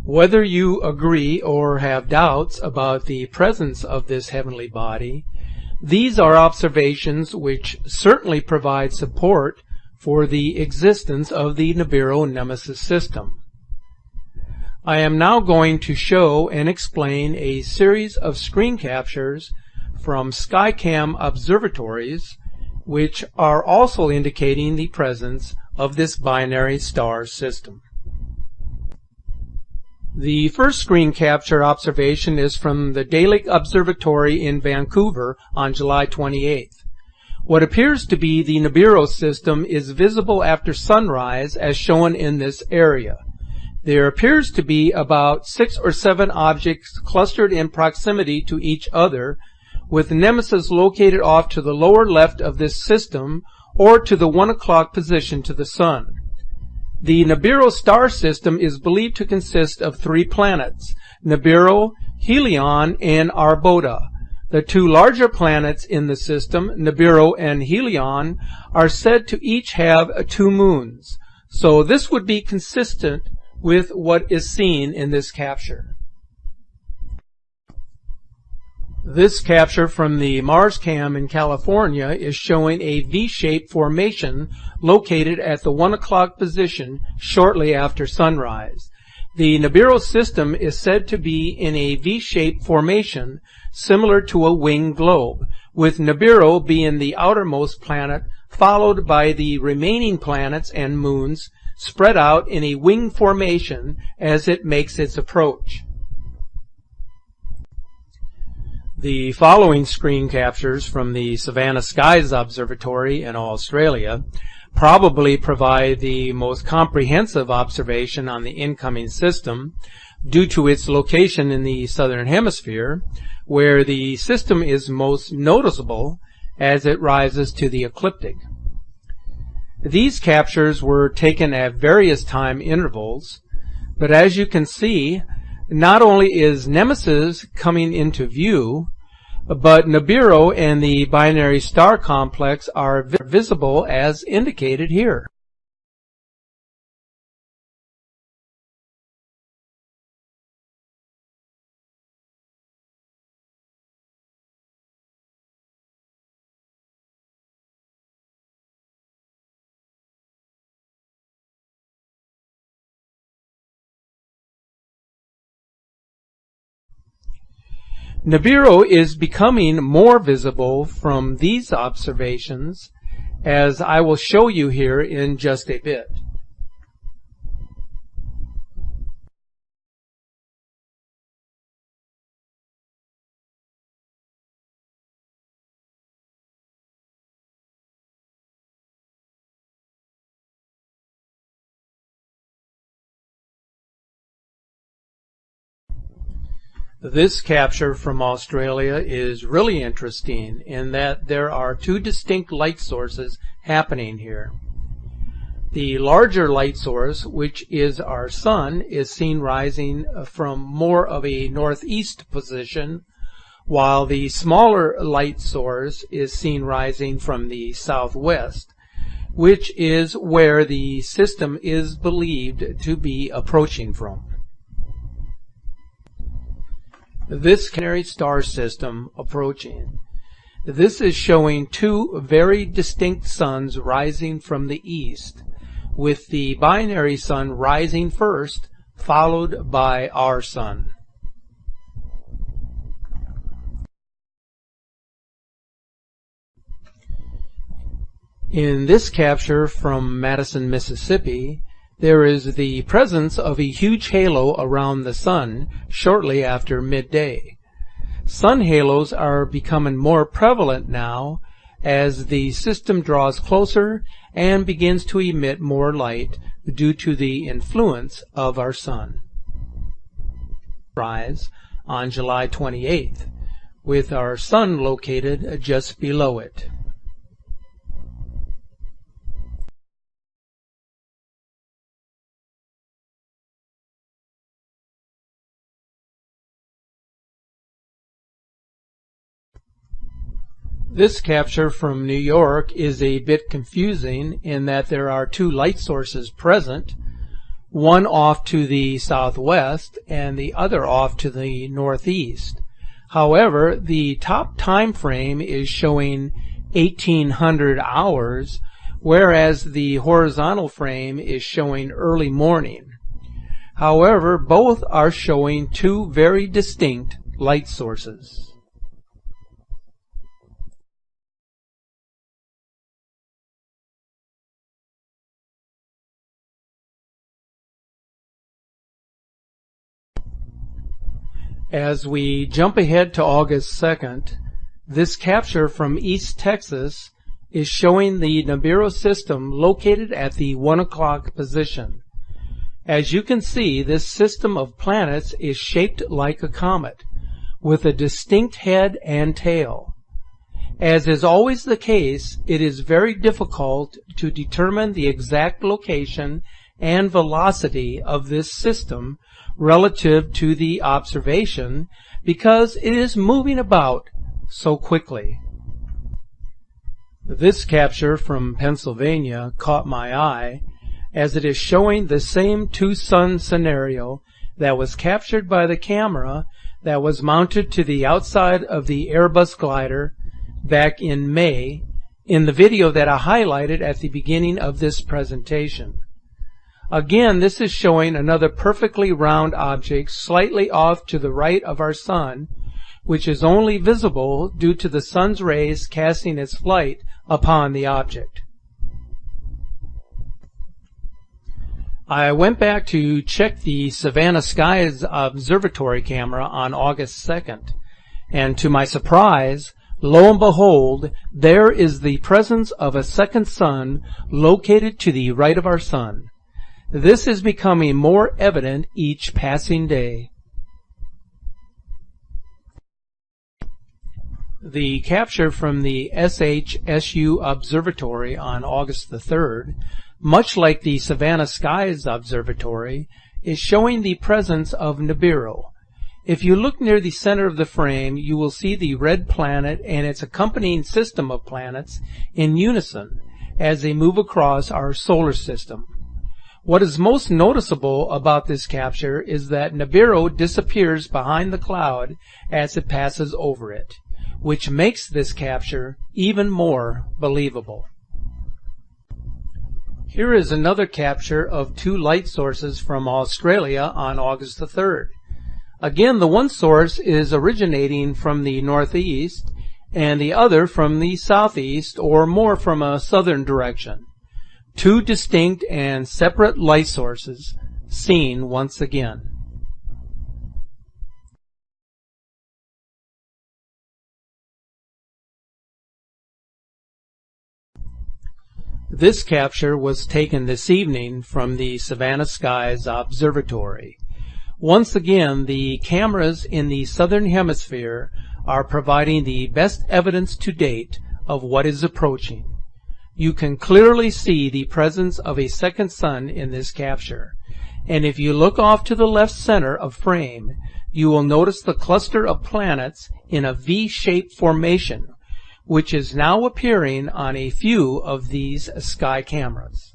Whether you agree or have doubts about the presence of this heavenly body, these are observations which certainly provide support for the existence of the Nibiru Nemesis system. I am now going to show and explain a series of screen captures from Skycam observatories which are also indicating the presence of this binary star system. The first screen capture observation is from the Daily Observatory in Vancouver on July 28th. What appears to be the Nibiru system is visible after sunrise as shown in this area. There appears to be about 6 or 7 objects clustered in proximity to each other, with Nemesis located off to the lower left of this system or to the 1 o'clock position to the Sun. The Nibiru star system is believed to consist of 3 planets, Nibiru, Helion, and Arbota. The 2 larger planets in the system, Nibiru and Helion, are said to each have 2 moons, so this would be consistent with what is seen in this capture. This capture from the Marscam in California is showing a V-shaped formation located at the 1 o'clock position shortly after sunrise. The Nibiru system is said to be in a V-shaped formation similar to a winged globe, with Nibiru being the outermost planet, followed by the remaining planets and moons spread out in a wing formation as it makes its approach. The following screen captures from the Savannah Skies Observatory in Australia probably provide the most comprehensive observation on the incoming system due to its location in the southern hemisphere, where the system is most noticeable as it rises to the ecliptic. These captures were taken at various time intervals, but as you can see, not only is Nemesis coming into view, but Nibiru and the binary star complex are visible as indicated here. Nibiru is becoming more visible from these observations, as I will show you here in just a bit. This capture from Australia is really interesting in that there are 2 distinct light sources happening here. The larger light source, which is our Sun, is seen rising from more of a northeast position, while the smaller light source is seen rising from the southwest, which is where the system is believed to be approaching from. This binary star system approaching. This is showing 2 very distinct suns rising from the east, with the binary sun rising first, followed by our sun. In this capture from Madison, Mississippi, there is the presence of a huge halo around the sun shortly after midday. Sun halos are becoming more prevalent now as the system draws closer and begins to emit more light due to the influence of our sun. Rise on July 28th, with our sun located just below it. This capture from New York is a bit confusing in that there are 2 light sources present, one off to the southwest and the other off to the northeast. However, the top time frame is showing 1800 hours, whereas the horizontal frame is showing early morning. However, both are showing two very distinct light sources. As we jump ahead to August 2nd, this capture from East Texas is showing the Nibiru system located at the 1 o'clock position. As you can see, this system of planets is shaped like a comet, with a distinct head and tail. As is always the case, it is very difficult to determine the exact location and velocity of this system relative to the observation because it is moving about so quickly. This capture from Pennsylvania caught my eye as it is showing the same two-sun scenario that was captured by the camera that was mounted to the outside of the Airbus glider back in May in the video that I highlighted at the beginning of this presentation. Again, this is showing another perfectly round object slightly off to the right of our sun, which is only visible due to the sun's rays casting its light upon the object. I went back to check the Savannah Skies observatory camera on August 2nd, and to my surprise, lo and behold, there is the presence of a second sun located to the right of our sun. This is becoming more evident each passing day. The capture from the SHSU Observatory on August the 3rd, much like the Savannah Skies Observatory, is showing the presence of Nibiru. If you look near the center of the frame, you will see the red planet and its accompanying system of planets in unison as they move across our solar system. What is most noticeable about this capture is that Nibiru disappears behind the cloud as it passes over it, which makes this capture even more believable. Here is another capture of two light sources from Australia on August the 3rd. Again, the one source is originating from the northeast and the other from the southeast, or more from a southern direction. Two distinct and separate light sources seen once again. This capture was taken this evening from the Savannah Skies Observatory. Once again, the cameras in the southern hemisphere are providing the best evidence to date of what is approaching. You can clearly see the presence of a second sun in this capture, and if you look off to the left center of frame, you will notice the cluster of planets in a V-shaped formation, which is now appearing on a few of these sky cameras.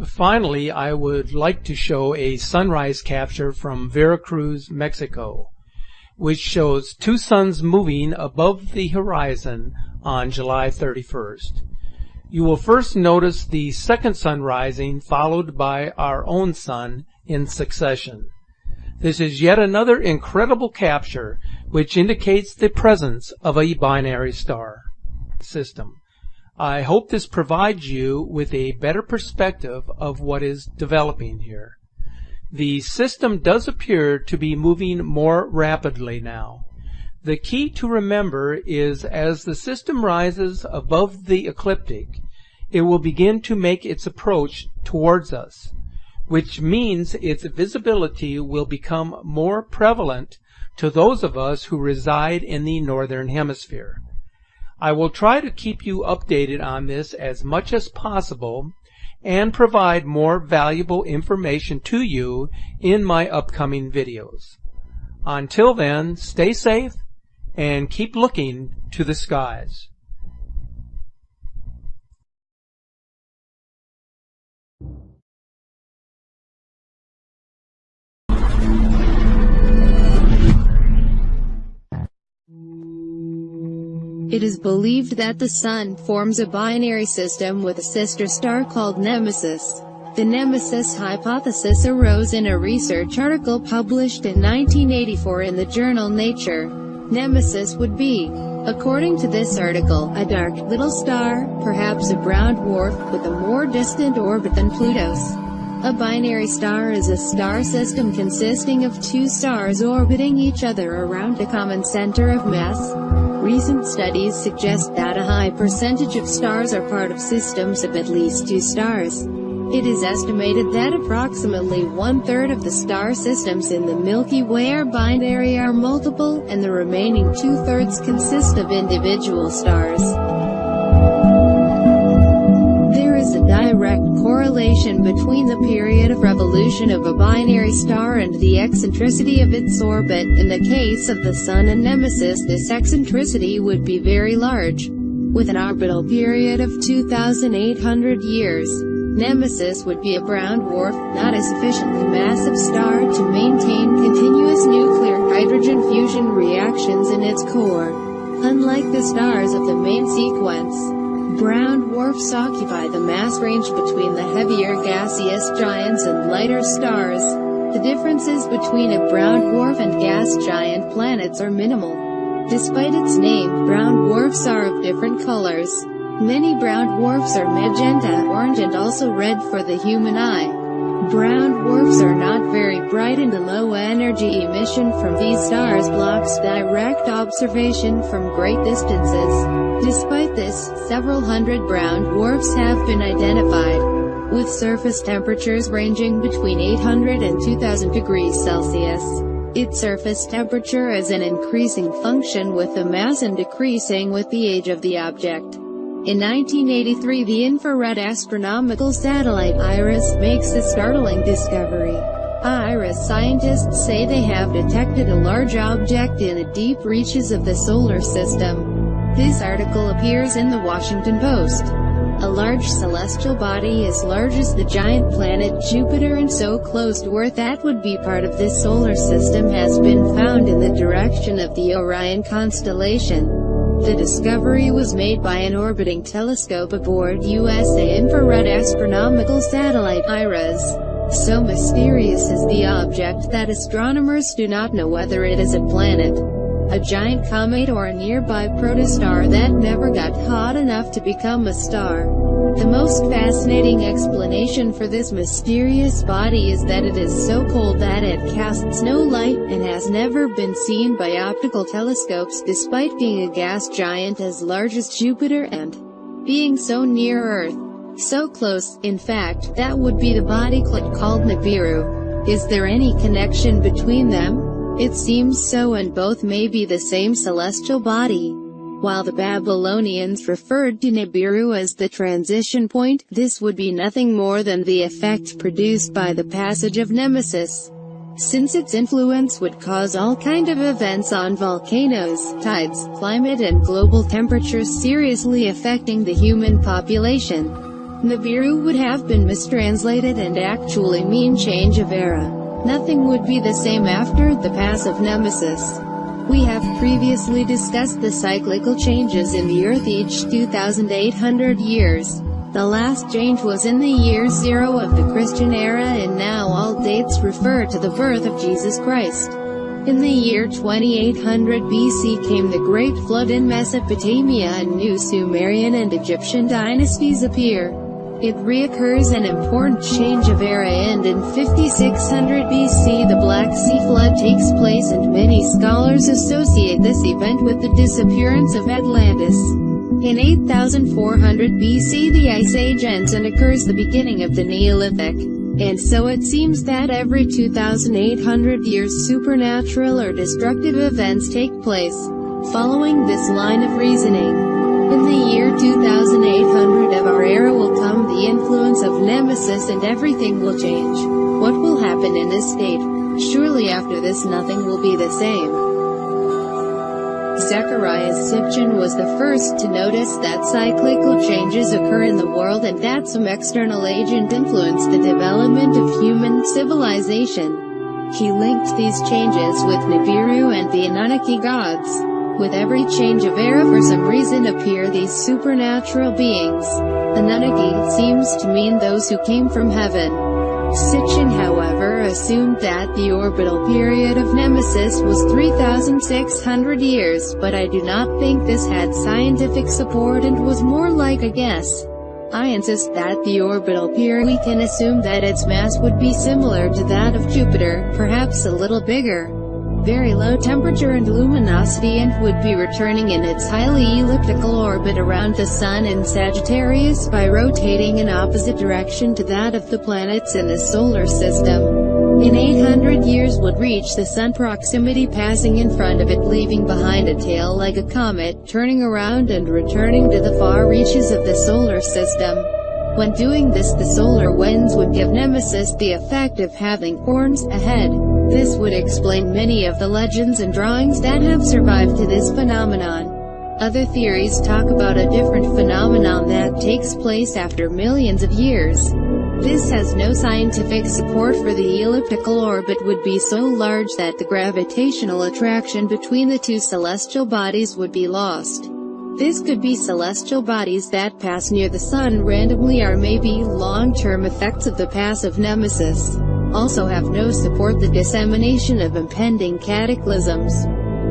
Finally, I would like to show a sunrise capture from Veracruz, Mexico, which shows two suns moving above the horizon on July 31st. You will first notice the second sun rising, followed by our own sun in succession. This is yet another incredible capture which indicates the presence of a binary star system. I hope this provides you with a better perspective of what is developing here. The system does appear to be moving more rapidly now. The key to remember is as the system rises above the ecliptic, it will begin to make its approach towards us, which means its visibility will become more prevalent to those of us who reside in the northern hemisphere. I will try to keep you updated on this as much as possible and provide more valuable information to you in my upcoming videos. Until then, stay safe and keep looking to the skies. It is believed that the Sun forms a binary system with a sister star called Nemesis. The Nemesis hypothesis arose in a research article published in 1984 in the journal Nature. Nemesis would be, according to this article, a dark little star, perhaps a brown dwarf, with a more distant orbit than Pluto's. A binary star is a star system consisting of two stars orbiting each other around a common center of mass. Recent studies suggest that a high percentage of stars are part of systems of at least two stars. It is estimated that approximately one-third of the star systems in the Milky Way are binary or multiple, and the remaining two-thirds consist of individual stars. There is a direct correlation between the period of revolution of a binary star and the eccentricity of its orbit. In the case of the Sun and Nemesis, this eccentricity would be very large. With an orbital period of 2,800 years, Nemesis would be a brown dwarf, not a sufficiently massive star to maintain continuous nuclear hydrogen fusion reactions in its core. Unlike the stars of the main sequence, brown dwarfs occupy the mass range between the heavier gaseous giants and lighter stars. The differences between a brown dwarf and gas giant planets are minimal. Despite its name, brown dwarfs are of different colors. Many brown dwarfs are magenta, orange and also red for the human eye. Brown dwarfs are not very bright and the low energy emission from these stars blocks direct observation from great distances. Despite this, several hundred brown dwarfs have been identified, with surface temperatures ranging between 800 and 2000 degrees Celsius. Its surface temperature is an increasing function with the mass and decreasing with the age of the object. In 1983, the infrared astronomical satellite IRIS makes a startling discovery. IRIS scientists say they have detected a large object in the deep reaches of the solar system. This article appears in the Washington Post. A large celestial body as large as the giant planet Jupiter and so close to Earth that would be part of this solar system has been found in the direction of the Orion constellation. The discovery was made by an orbiting telescope aboard USA infrared astronomical satellite IRIS. So mysterious is the object that astronomers do not know whether it is a planet, a giant comet or a nearby protostar that never got hot enough to become a star. The most fascinating explanation for this mysterious body is that it is so cold that it casts no light, and has never been seen by optical telescopes despite being a gas giant as large as Jupiter and being so near Earth. So close, in fact, that would be the body called Nibiru. Is there any connection between them? It seems so, and both may be the same celestial body. While the Babylonians referred to Nibiru as the transition point, this would be nothing more than the effect produced by the passage of Nemesis. Since its influence would cause all kind of events on volcanoes, tides, climate and global temperatures seriously affecting the human population. Nibiru would have been mistranslated and actually mean change of era. Nothing would be the same after the pass of Nemesis. We have previously discussed the cyclical changes in the Earth each 2,800 years. The last change was in the year 0 of the Christian era, and now all dates refer to the birth of Jesus Christ. In the year 2800 BC came the Great Flood in Mesopotamia, and new Sumerian and Egyptian dynasties appear. It reoccurs an important change of era, and in 5600 BC the Black Sea flood takes place, and many scholars associate this event with the disappearance of Atlantis. In 8400 BC the Ice Age ends and occurs the beginning of the Neolithic. And so it seems that every 2800 years supernatural or destructive events take place. Following this line of reasoning, in the year 2800 of our era will come the influence of Nemesis, and everything will change. What will happen in this state? Surely after this nothing will be the same. Zechariah Sitchin was the first to notice that cyclical changes occur in the world, and that some external agent influenced the development of human civilization. He linked these changes with Nibiru and the Anunnaki gods. With every change of era for some reason appear these supernatural beings. Anunaki seems to mean those who came from heaven. Sitchin, however, assumed that the orbital period of Nemesis was 3,600 years, but I do not think this had scientific support and was more like a guess. I insist that the orbital period, we can assume that its mass would be similar to that of Jupiter, perhaps a little bigger. Very low temperature and luminosity, and would be returning in its highly elliptical orbit around the Sun in Sagittarius by rotating in opposite direction to that of the planets in the solar system. In 800 years would reach the Sun proximity, passing in front of it, leaving behind a tail like a comet, turning around and returning to the far reaches of the solar system. When doing this, the solar winds would give Nemesis the effect of having horns ahead. This would explain many of the legends and drawings that have survived to this phenomenon. Other theories talk about a different phenomenon that takes place after millions of years. This has no scientific support, for the elliptical orbit would be so large that the gravitational attraction between the two celestial bodies would be lost. This could be celestial bodies that pass near the Sun randomly, or maybe long-term effects of the pass of Nemesis. Also have no support the dissemination of impending cataclysms.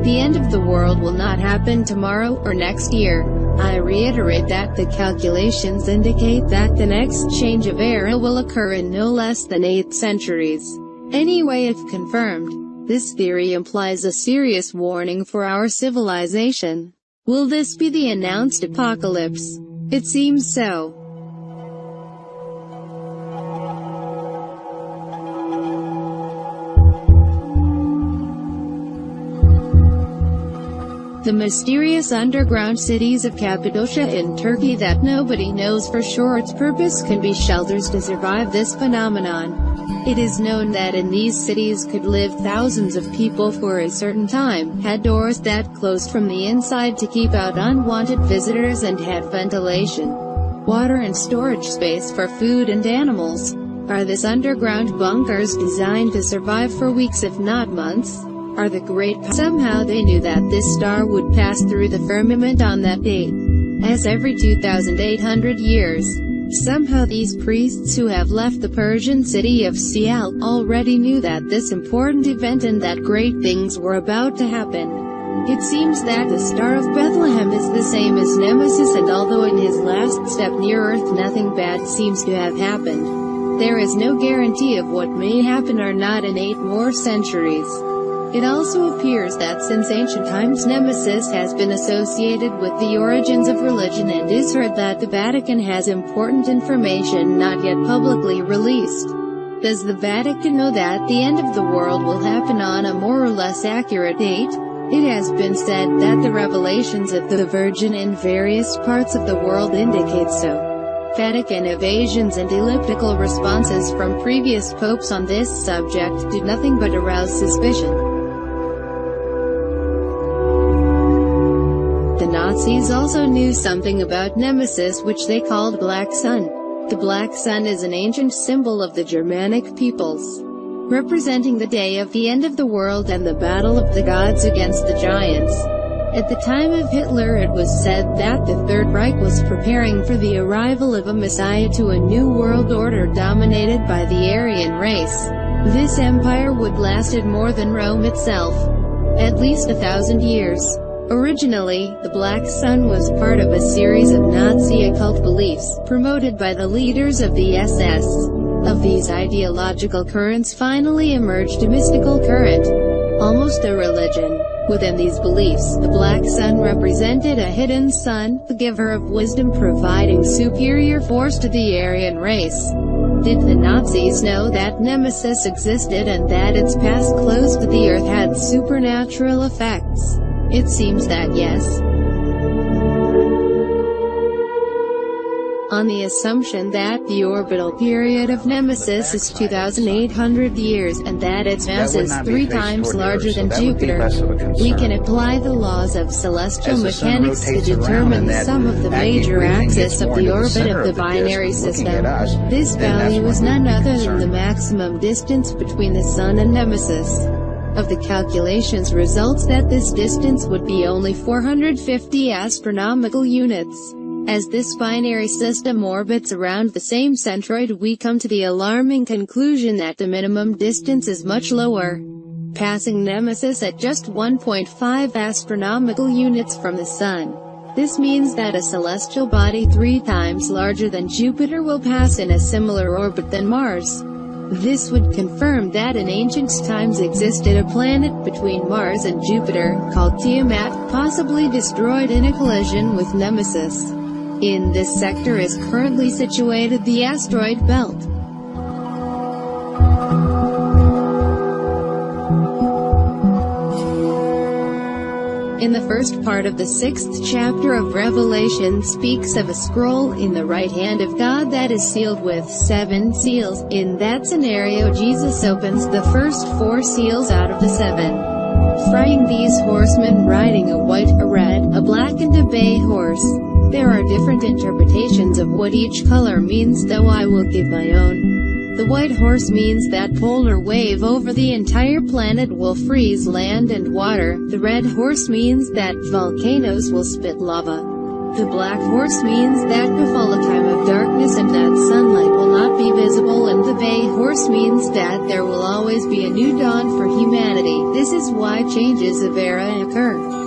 The end of the world will not happen tomorrow or next year. I reiterate that the calculations indicate that the next change of era will occur in no less than 8 centuries. Anyway, if confirmed, this theory implies a serious warning for our civilization. Will this be the announced apocalypse? It seems so. The mysterious underground cities of Cappadocia in Turkey that nobody knows for sure its purpose can be shelters to survive this phenomenon. It is known that in these cities could live thousands of people for a certain time, had doors that closed from the inside to keep out unwanted visitors, and had ventilation, water and storage space for food and animals. Are these underground bunkers designed to survive for weeks if not months? Are the great somehow they knew that this star would pass through the firmament on that date, as every 2,800 years. Somehow these priests who have left the Persian city of Sial already knew that this important event and that great things were about to happen. It seems that the Star of Bethlehem is the same as Nemesis, and although in his last step near Earth nothing bad seems to have happened, there is no guarantee of what may happen or not in 8 more centuries. It also appears that since ancient times Nemesis has been associated with the origins of religion, and is heard that the Vatican has important information not yet publicly released. Does the Vatican know that the end of the world will happen on a more or less accurate date? It has been said that the revelations of the Virgin in various parts of the world indicate so. Vatican evasions and elliptical responses from previous popes on this subject did nothing but arouse suspicion. The Nazis also knew something about Nemesis, which they called Black Sun. The Black Sun is an ancient symbol of the Germanic peoples, representing the day of the end of the world and the battle of the gods against the giants. At the time of Hitler, it was said that the Third Reich was preparing for the arrival of a messiah to a new world order dominated by the Aryan race. This empire would lasted more than Rome itself, at least 1,000 years. Originally, the Black Sun was part of a series of Nazi occult beliefs, promoted by the leaders of the SS. Of these ideological currents finally emerged a mystical current, almost a religion. Within these beliefs, the Black Sun represented a hidden sun, the giver of wisdom, providing superior force to the Aryan race. Did the Nazis know that Nemesis existed and that its path close to the Earth had supernatural effects? It seems that yes. On the assumption that the orbital period of Nemesis is 2,800 years, and that its mass is 3 times larger than Jupiter, we can apply the laws of celestial mechanics to determine the sum of the major axis of the orbit of the binary system. This value is none other than the maximum distance between the Sun and Nemesis. of the calculations results that this distance would be only 450 astronomical units. As this binary system orbits around the same centroid, we come to the alarming conclusion that the minimum distance is much lower, passing Nemesis at just 1.5 astronomical units from the Sun. This means that a celestial body 3 times larger than Jupiter will pass in a similar orbit than Mars. This would confirm that in ancient times existed a planet between Mars and Jupiter, called Tiamat, possibly destroyed in a collision with Nemesis. In this sector is currently situated the asteroid belt. In the first part of the 6th chapter of Revelation speaks of a scroll in the right hand of God that is sealed with 7 seals. In that scenario, Jesus opens the first 4 seals out of the 7, freeing these horsemen riding a white, a red, a black and a bay horse. There are different interpretations of what each color means, though I will give my own. The white horse means that polar wave over the entire planet will freeze land and water. The red horse means that volcanoes will spit lava. The black horse means that befall a time of darkness and that sunlight will not be visible, and the bay horse means that there will always be a new dawn for humanity. This is why changes of era occur.